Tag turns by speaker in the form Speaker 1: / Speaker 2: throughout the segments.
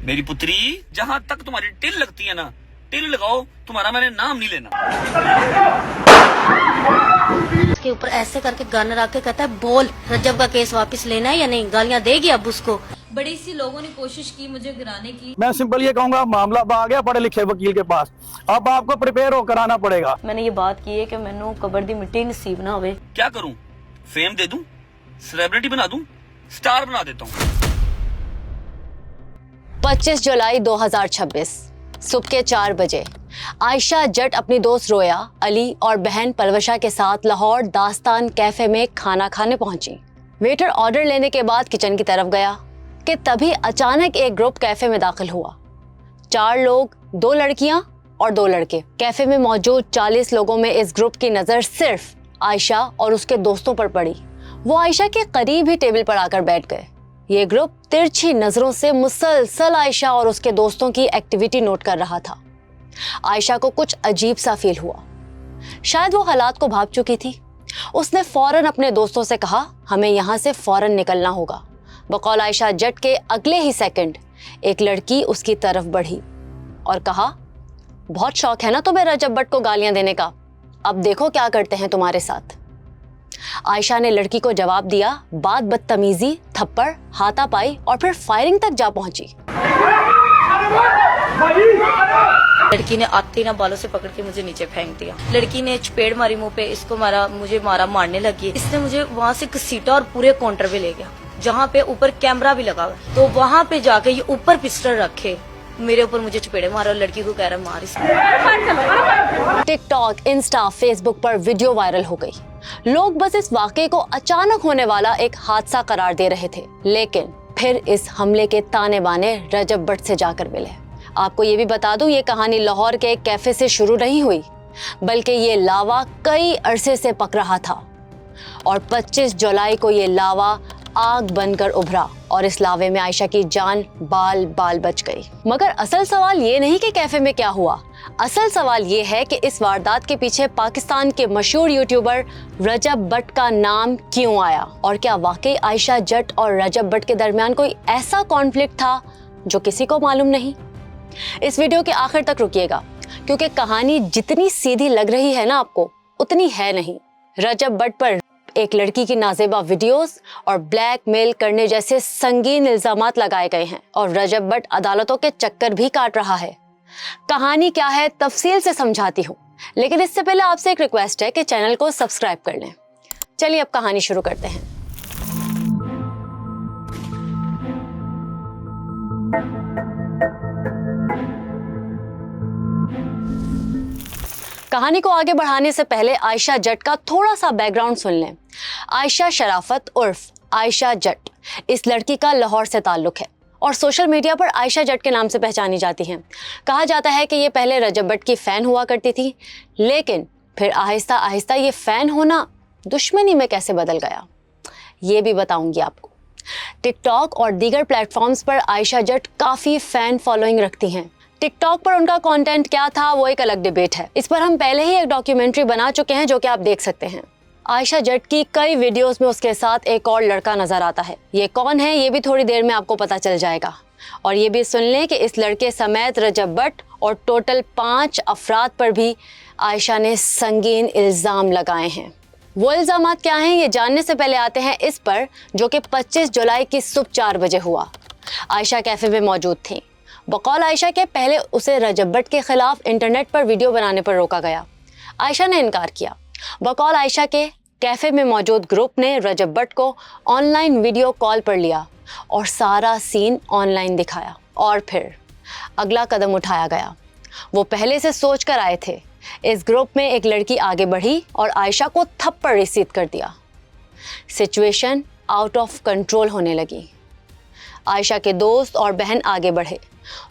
Speaker 1: मेरी पुत्री, जहाँ तक तुम्हारी टिल लगती है ना, टिल लगाओ, तुम्हारा मैंने नाम नहीं लेना।
Speaker 2: उसके ऊपर ऐसे करके गन रख के कहता है बोल रजब का केस वापस लेना है या नहीं, गालियां देगी अब उसको।
Speaker 3: बड़ी सी लोगों ने कोशिश की मुझे गिराने की।
Speaker 4: मैं सिंपल ये कहूंगा, मामला आ गया पढ़े लिखे वकील के पास, अब आपको प्रिपेयर होकर आना पड़ेगा।
Speaker 2: मैंने ये बात की है कि मैनू कबर दी मिट्टी नसीब ना होवे।
Speaker 1: क्या करूं? फेम दे दूं, सेलिब्रिटी बना दूं, स्टार बना देता हूं।
Speaker 5: 25 जुलाई 2026 सुबह के 4 बजे आयशा जट अपनी दोस्त रोया, अली और बहन पलवशा के साथ लाहौर दास्तान कैफे में खाना खाने पहुंची। वेटर ऑर्डर लेने के बाद किचन की तरफ गया कि तभी अचानक एक ग्रुप कैफे में दाखिल हुआ। 4 लोग, 2 लड़कियां और 2 लड़के। कैफे में मौजूद 40 लोगों में इस ग्रुप की नजर सिर्फ आयशा और उसके दोस्तों पर पड़ी। वो आयशा के करीब ही टेबल पर आकर बैठ गए। ये ग्रुप तिरछी नजरों से मुसलसल आयशा और उसके दोस्तों की एक्टिविटी नोट कर रहा था। आयशा को कुछ अजीब सा फील हुआ। शायद वो हालात को भाप चुकी थी। उसने फौरन अपने दोस्तों से कहा, हमें यहाँ से फौरन निकलना होगा। बकौल आयशा जट के अगले ही सेकंड एक लड़की उसकी तरफ बढ़ी और कहा, बहुत शौक है ना तुम्हें रजब भट्ट को गालियां देने का, अब देखो क्या करते हैं तुम्हारे साथ। आयशा ने लड़की को जवाब दिया, बात बदतमीजी, थप्पड़, हाथापाई और फिर फायरिंग तक जा पहुंची।
Speaker 2: लड़की ने आते ही ना बालों से पकड़ के मुझे नीचे फेंक दिया। लड़की ने चपेड़ मारी मुंह पे, इसको मारा, मुझे मारा, मारने लगी। इसने मुझे वहाँ से घसीटा और पूरे काउंटर पे ले गया, जहाँ पे ऊपर कैमरा भी लगा हुआ। तो वहाँ पे जाके ये ऊपर पिस्टल रखे मेरे ऊपर मुझे चपेड़े मारा और लड़की को कह रहा मार इसको।
Speaker 5: टिकटॉक, इंस्टा, फेसबुक पर वीडियो वायरल हो गई। लोग बस इस वाकये को अचानक होने वाला एक हादसा करार दे रहे थे, लेकिन फिर इस हमले के ताने बाने रजब भट्ट से जाकर मिले। आपको ये भी बता दूं, ये कहानी लाहौर के एक कैफे से शुरू नहीं हुई, बल्कि ये लावा कई अरसे से पक रहा था और 25 जुलाई को ये लावा आग बनकर उभरा और इस लावे में आयशा की जान बाल बाल बच गई। मगर असल सवाल ये नहीं कि कैफे में क्या हुआ, असल सवाल ये है कि इस वारदात के पीछे पाकिस्तान के मशहूर यूट्यूबर रजब भट्ट का नाम क्यों आया और क्या वाकई आयशा जट और रजब भट्ट के दरमियान कोई ऐसा कॉन्फ्लिक्ट था जो किसी को मालूम नहीं। इस वीडियो के आखिर तक रुकिएगा, क्योंकि कहानी जितनी सीधी लग रही है ना आपको, उतनी है नहीं। रजब भट्ट पर एक लड़की की नाजेबा वीडियोस और ब्लैकमेल करने जैसे संगीन इल्जामात लगाए गए हैं और रजब भट्ट अदालतों के चक्कर भी काट रहा है। कहानी क्या है तफसील से समझाती हूँ, लेकिन इससे पहले आपसे एक रिक्वेस्ट है कि चैनल को सब्सक्राइब कर लें। चलिए अब कहानी शुरू करते हैं। कहानी को आगे बढ़ाने से पहले आयशा जट का थोड़ा सा बैकग्राउंड सुन लें। आयशा शराफत उर्फ आयशा जट इस लड़की का लाहौर से ताल्लुक है और सोशल मीडिया पर आयशा जट के नाम से पहचानी जाती हैं। कहा जाता है कि ये पहले रजब भट्ट की फैन हुआ करती थी, लेकिन फिर आहिस्ता आहिस्ता ये फैन होना दुश्मनी में कैसे बदल गया, ये भी बताऊंगी आपको। टिकटॉक और दीगर प्लेटफॉर्म्स पर आयशा जट काफ़ी फ़ैन फॉलोइंग रखती हैं। टिकटॉक पर उनका कंटेंट क्या था वो एक अलग डिबेट है। इस पर हम पहले ही एक डॉक्यूमेंट्री बना चुके हैं जो कि आप देख सकते हैं। आयशा जट की कई वीडियोस में उसके साथ एक और लड़का नजर आता है। ये कौन है ये भी थोड़ी देर में आपको पता चल जाएगा। और ये भी सुन लें कि इस लड़के समेत रजब भट्ट और टोटल 5 अफराद पर भी आयशा ने संगीन इल्ज़ाम लगाए हैं। वो इल्ज़ामात क्या हैं ये जानने से पहले आते हैं इस पर, जो कि 25 जुलाई की सुबह 4 बजे हुआ। आयशा कैफे में मौजूद थी। बकौल आयशा के पहले उसे रजब भट्ट के खिलाफ इंटरनेट पर वीडियो बनाने पर रोका गया। आयशा ने इनकार किया। बकौल आयशा के कैफे में मौजूद ग्रुप ने रजब भट्ट को ऑनलाइन वीडियो कॉल पर लिया और सारा सीन ऑनलाइन दिखाया और फिर अगला कदम उठाया गया। वो पहले से सोच कर आए थे। इस ग्रुप में एक लड़की आगे बढ़ी और आयशा को थप्पड़ रिसीव कर दिया। सिचुएशन आउट ऑफ कंट्रोल होने लगी। आयशा के दोस्त और बहन आगे बढ़े।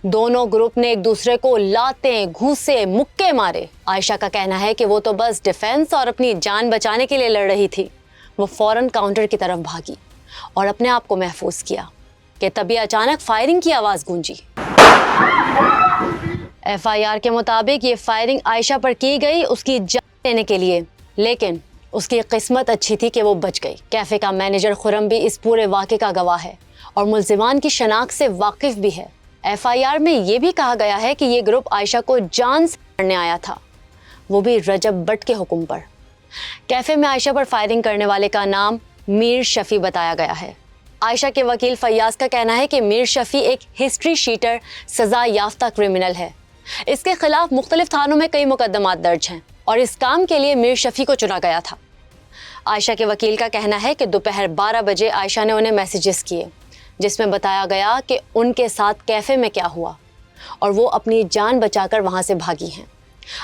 Speaker 5: दोनों ग्रुप ने एक दूसरे को लाते, घूंसे, मुक्के मारे। आयशा का कहना है कि वो तो बस डिफेंस और अपनी जान बचाने के लिए लड़ रही थी। वो फौरन काउंटर की तरफ भागी और अपने आप को महफूज किया कि तभी अचानक फायरिंग की आवाज गूंजी। एफआईआर के मुताबिक ये फायरिंग आयशा पर की गई उसकी जान लेने के लिए, लेकिन उसकी किस्मत अच्छी थी कि वो बच गई। कैफे का मैनेजर खुरम भी इस पूरे वाक़े का गवाह है और मुल्जिमान की शनाख्त से वाकिफ भी है। एफआईआर में ये भी कहा गया है कि ये ग्रुप आयशा को जान से मारने आया था, वो भी रजब बट के हुक्म पर। कैफे में आयशा पर फायरिंग करने वाले का नाम मीर शफी बताया गया है। आयशा के वकील फैयाज का कहना है कि मीर शफी एक हिस्ट्री शीटर, सजा याफ्ता क्रिमिनल है। इसके खिलाफ मुख्तलिफ थानों में कई मुकदमात दर्ज हैं और इस काम के लिए मीर शफी को चुना गया था। आयशा के वकील का कहना है कि दोपहर 12 बजे आयशा ने उन्हें मैसेजेस किए जिसमें बताया गया कि उनके साथ कैफे में क्या हुआ और वो अपनी जान बचाकर वहां से भागी हैं।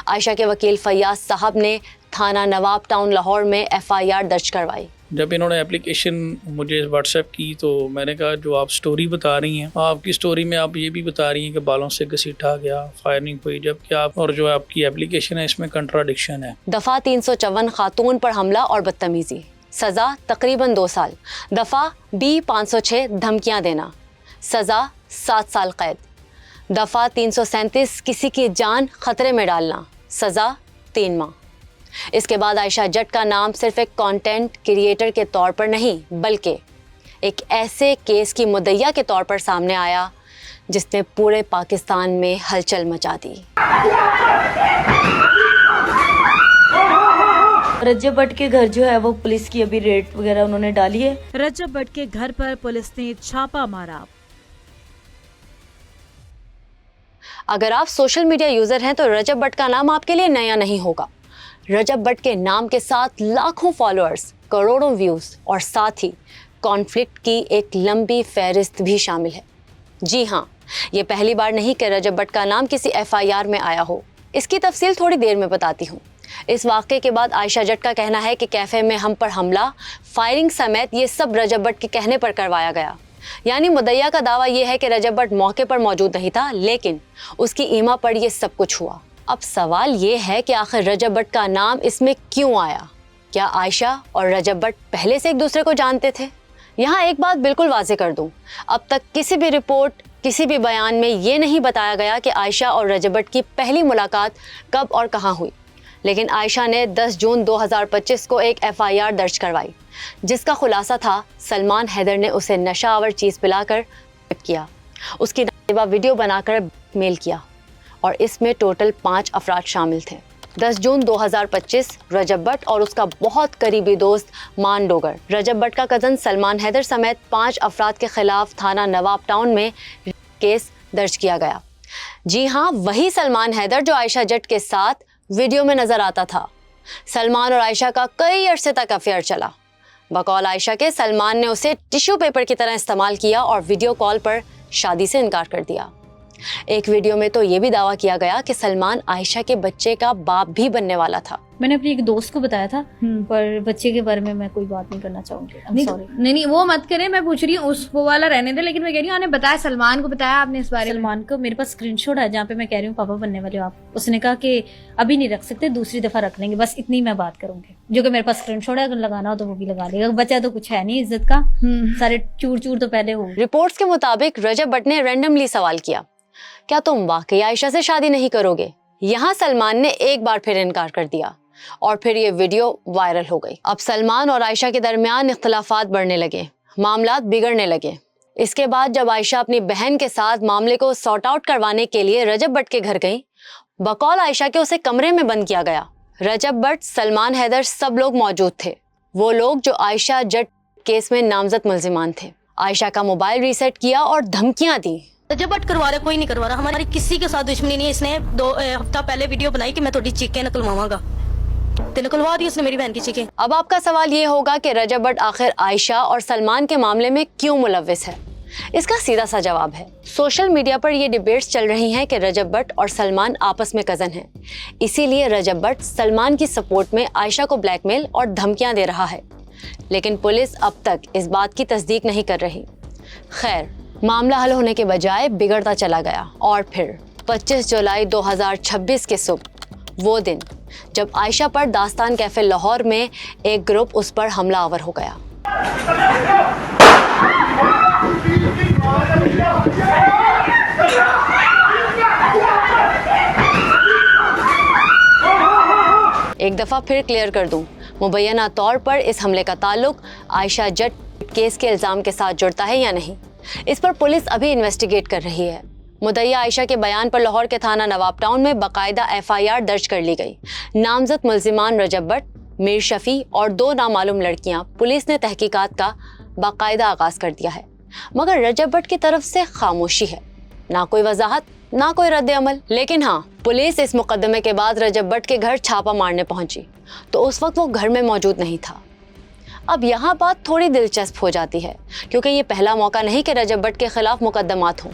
Speaker 5: आयशा के वकील फैयाज साहब ने थाना नवाब टाउन लाहौर में एफआईआर दर्ज करवाई।
Speaker 6: जब इन्होंने एप्लीकेशन मुझे व्हाट्सएप की तो मैंने कहा जो आप स्टोरी बता रही हैं, आपकी स्टोरी में आप ये भी बता रही हैं कि बालों से घसीटा गया, फायरिंग हुई, जबकि आप और जो आपकी एप्लीकेशन है इसमें कंट्राडिक्शन है।
Speaker 5: दफ़ा 354 खातून पर हमला और बदतमीजी, सज़ा तकरीबन 2 साल। दफ़ा B 506 धमकियां देना, सज़ा 7 साल कैद। दफ़ा 337 किसी की जान खतरे में डालना, सज़ा 3 माह। इसके बाद आयशा जट का नाम सिर्फ एक कंटेंट क्रिएटर के तौर पर नहीं बल्कि एक ऐसे केस की मुद्दइया के तौर पर सामने आया जिसने पूरे पाकिस्तान में हलचल मचा दी।
Speaker 2: रजब भट्ट के घर जो है वो पुलिस की अभी रेड वगैरह उन्होंने डाली है।
Speaker 7: रजब भट्ट के घर पर पुलिस ने छापा मारा।
Speaker 5: अगर आप सोशल मीडिया यूजर हैं तो रजब भट्ट का नाम आपके लिए नया नहीं होगा। रजब भट्ट के नाम के साथ लाखों फॉलोअर्स, करोड़ों व्यूज और साथ ही कॉन्फ्लिक्ट की एक लंबी फहरिस्त भी शामिल है। जी हाँ, ये पहली बार नहीं कि रजब भट्ट का नाम किसी एफआईआर में आया हो। इसकी तफसील थोड़ी देर में बताती हूँ। इस वाक़े के बाद आयशा जट का कहना है कि कैफे में हम पर हमला, फायरिंग समेत ये सब रजब भट्ट के कहने पर करवाया गया। यानी मुद्दइया का दावा यह है कि रजब भट्ट मौके पर मौजूद नहीं था, लेकिन उसकी ईमा पर यह सब कुछ हुआ। अब सवाल ये है कि आखिर रजब भट्ट का नाम इसमें क्यों आया? क्या आयशा और रजब भट्ट पहले से एक दूसरे को जानते थे? यहाँ एक बात बिल्कुल वाज़ेह कर दूं, अब तक किसी भी रिपोर्ट, किसी भी बयान में ये नहीं बताया गया कि आयशा और रजब भट्ट की पहली मुलाकात कब और कहाँ हुई। लेकिन आयशा ने 10 जून 2025 को एक एफआईआर दर्ज करवाई जिसका खुलासा था सलमान हैदर ने उसे नशावर चीज़ पिलाकर रेप किया, उसकी नाबालिग वीडियो बनाकर मेल किया और इसमें टोटल 5 अफराद शामिल थे। 10 जून 2025 रजब भट्ट और उसका बहुत करीबी दोस्त मान डोगर, रजब भट्ट का कज़न सलमान हैदर समेत 5 अफराद के खिलाफ थाना नवाब टाउन में केस दर्ज किया गया। जी हाँ, वही सलमान हैदर जो आयशा जट के साथ वीडियो में नजर आता था। सलमान और आयशा का कई अरसे तक अफेयर चला। बकौल आयशा के सलमान ने उसे टिश्यू पेपर की तरह इस्तेमाल किया और वीडियो कॉल पर शादी से इनकार कर दिया। एक वीडियो में तो ये भी दावा किया गया कि सलमान आयशा के बच्चे का बाप भी बनने वाला था।
Speaker 3: मैंने अपनी एक दोस्त को बताया था, पर बच्चे के बारे में मैं कोई बात नहीं करना चाहूंगी। नहीं वो मत करें, मैं पूछ रही हूँ उस वो वाला रहने दे, लेकिन मैं कह रही हूँ आपने बताया, सलमान को बताया आपने इस बारे में? सलमान को मेरे पास स्क्रीनशॉट है जहाँ पे मैं कह रही हूँ पापा बनने वाले हो आप। उसने कहा कि अभी नहीं रख सकते, दूसरी दफा रख लेंगे, बस इतनी मैं बात करूंगी। जो कि मेरे पास स्क्रीनशॉट है, अगर लगाना हो तो वो भी लगा लेगा। बचा तो कुछ है नहीं इज्जत का, सारे चूर चूर तो पहले हो।
Speaker 5: रिपोर्ट्स के मुताबिक रजब भट्ट ने रैंडमली सवाल किया, क्या तुम वाकई आयशा से शादी नहीं करोगे? यहाँ सलमान ने एक बार फिर इनकार कर दिया और फिर ये वीडियो वायरल हो गई। अब सलमान और आयशा के दरमियान इख्तलाफात बढ़ने लगे, मामलात बिगड़ने लगे। इसके बाद जब आयशा अपनी बहन के साथ मामले को सॉर्ट आउट करवाने के लिए रजब भट्ट के घर गई, बकौल आयशा के उसे कमरे में बंद किया गया। रजब भट्ट, सलमान हैदर, सब लोग मौजूद थे, वो लोग जो आयशा जट केस में नामजद मुल्जिमान थे। आयशा का मोबाइल रीसेट किया और धमकियां दी।
Speaker 2: रजब भट्ट करवा रहा, कोई नहीं करवा रहा, हमारी किसी के साथ दुश्मनी नहीं है। इसने 2 हफ्ता पहले वीडियो बनाई कि मैं थोड़ी चीखें निकलवाऊंगा, तो निकलवा दी उसने मेरी बहन की चीखें। अब आपका सवाल ये होगा कि रजब भट्ट आखिर आयशा और सलमान के मामले में क्यों मुलव्विस है? इसका सीधा सा जवाब है, सोशल मीडिया पर ये डिबेट्स चल रही हैं कि रजब भट्ट और सलमान आपस में कजन हैं, इसीलिए रजब भट्ट सलमान की सपोर्ट में आयशा को ब्लैकमेल और धमकियां दे रहा है। लेकिन पुलिस अब तक इस बात की तस्दीक नहीं कर रही। खैर, मामला हल होने के बजाय बिगड़ता चला गया और फिर 25 जुलाई 2026 के सुबह, वो दिन जब आयशा पर दास्तान कैफे लाहौर में एक ग्रुप उस पर हमलावर हो गया। एक दफा फिर क्लियर कर दूं, मुबैना तौर पर इस हमले का ताल्लुक आयशा जट केस के इल्जाम के साथ जुड़ता है या नहीं, इस पर पुलिस अभी इन्वेस्टिगेट कर रही है।
Speaker 5: मुद्दई आयशा के बयान पर लाहौर के थाना नवाब टाउन में बाकायदा FIR दर्ज कर ली गई। नामजद मुल्जिमान रजब भट्ट, मीर शफी और 2 नामालूम लड़कियां पुलिस ने तहकीकात का बाकायदा आगाज कर दिया है, मगर रजब भट्ट की तरफ से खामोशी है, ना कोई वजाहत ना कोई रद्द अमल। लेकिन हाँ, पुलिस इस मुकदमे के बाद रजब भट्ट के घर छापा मारने पहुंची तो उस वक्त वो घर में मौजूद नहीं था। अब यहाँ बात थोड़ी दिलचस्प हो जाती है, क्योंकि ये पहला मौका नहीं कि रजब भट्ट के खिलाफ मुकदमात हों।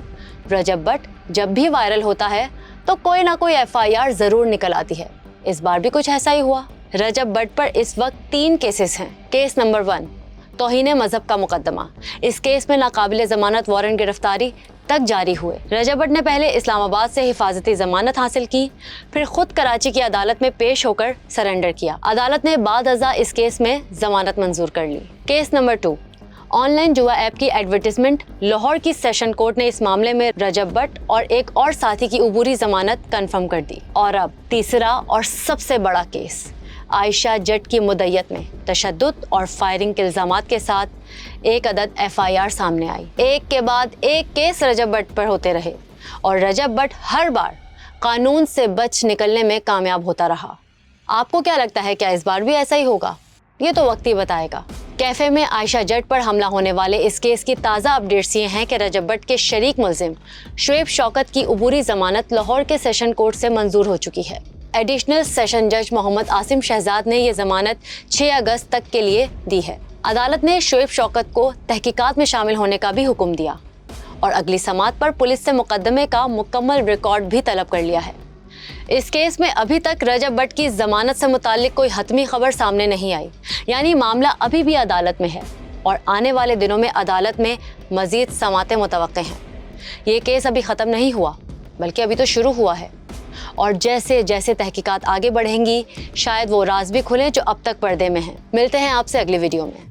Speaker 5: रजब भट्ट जब भी वायरल होता है तो कोई ना कोई FIR जरूर निकल आती है। इस बार भी कुछ ऐसा ही हुआ। रजब भट्ट पर इस वक्त 3 केसेस हैं। केस नंबर 1, तौहीन मजहब का मुकदमा। इस केस में नाकाबिले जमानत वारंट गिरफ्तारी तक जारी हुए। रजब भट्ट ने पहले इस्लामाबाद से हिफाजती जमानत हासिल की, फिर खुद कराची की अदालत में पेश होकर सरेंडर किया। अदालत ने बाद अज़ा इस केस में जमानत मंजूर कर ली। केस नंबर 2, ऑनलाइन जुआ ऐप की एडवर्टीजमेंट। लाहौर की सेशन कोर्ट ने इस मामले में रजब भट्ट और एक और साथी की उबूरी जमानत कंफर्म कर दी। और अब तीसरा और सबसे बड़ा केस, आयशा जट की मुद्दयत में तशद्दुद और फायरिंग के इल्जामात के साथ एक अदद FIR सामने आई। एक के बाद एक केस रजब भट्ट पर होते रहे और रजब भट्ट हर बार कानून से बच निकलने में कामयाब होता रहा। आपको क्या लगता है, क्या इस बार भी ऐसा ही होगा? ये तो वक्त ही बताएगा। कैफे में आयशा जट पर हमला होने वाले इस केस की ताज़ा अपडेट्स ये हैं कि रजब भट्ट के शरीक मुल्जिम शुएब शौकत की उबूरी जमानत लाहौर के सेशन कोर्ट से मंजूर हो चुकी है। एडिशनल सेशन जज मोहम्मद आसिम शहजाद ने ये जमानत 6 अगस्त तक के लिए दी है। अदालत ने शुएब शौकत को तहकीकात में शामिल होने का भी हुक्म दिया और अगली समात पर पुलिस से मुकदमे का मुकम्मल रिकॉर्ड भी तलब कर लिया है। इस केस में अभी तक रजब भट्ट की जमानत से मुताल्लिक कोई हतमी खबर सामने नहीं आई, यानी मामला अभी भी अदालत में है और आने वाले दिनों में अदालत में मजीद समातें मुतवक्के हैं। ये केस अभी ख़त्म नहीं हुआ, बल्कि अभी तो शुरू हुआ है और जैसे जैसे तहकीकात आगे बढ़ेंगी शायद वो राज भी खुले जो अब तक पर्दे में हैं। मिलते हैं आपसे अगली वीडियो में।